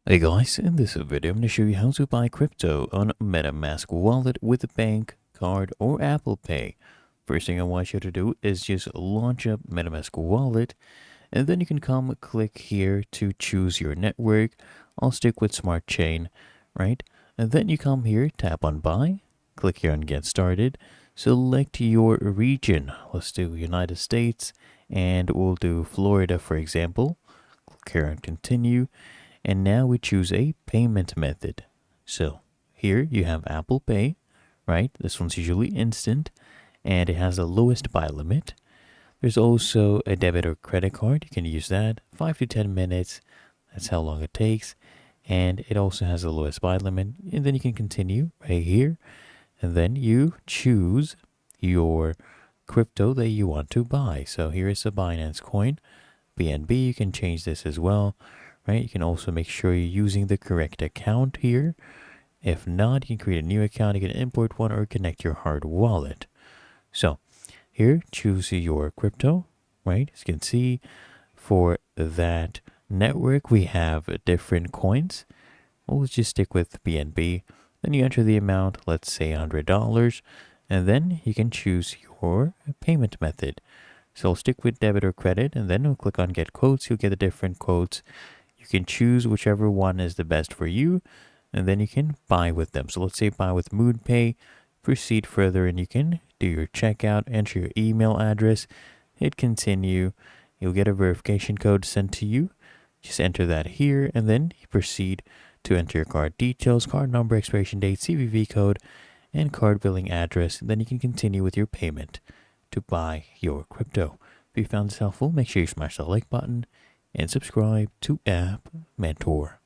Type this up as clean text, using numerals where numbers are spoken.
Hey guys, in this video I'm going to show you how to buy crypto on MetaMask wallet with a bank, card, or Apple Pay. First thing I want you to do is just launch up MetaMask wallet, and then you can come click here to choose your network. I'll stick with Smart Chain, right? And then you come here, tap on buy, click here on get started, select your region. Let's do United States, and we'll do Florida for example. Click here on continue. And now we choose a payment method. So here you have Apple Pay, right? This one's usually instant and it has the lowest buy limit. There's also a debit or credit card. You can use that 5 to 10 minutes. That's how long it takes. And it also has the lowest buy limit. And then you can continue right here. And then you choose your crypto that you want to buy. So here is a Binance coin, BNB. You can change this as well, right? You can also make sure you're using the correct account here. If not, you can create a new account, you can import one or connect your hard wallet. So here, choose your crypto, right? As you can see, for that network, we have different coins. We'll just stick with BNB. Then you enter the amount, let's say $100, and then you can choose your payment method. So I'll stick with debit or credit, and then we'll click on get quotes. You'll get the different quotes. You can choose whichever one is the best for you, and then you can buy with them. So let's say buy with MoonPay, proceed further, and you can do your checkout, enter your email address, hit continue. You'll get a verification code sent to you. Just enter that here, and then you proceed to enter your card details, card number, expiration date, CVV code, and card billing address. Then you can continue with your payment to buy your crypto. If you found this helpful, make sure you smash the like button and subscribe to App Mentor.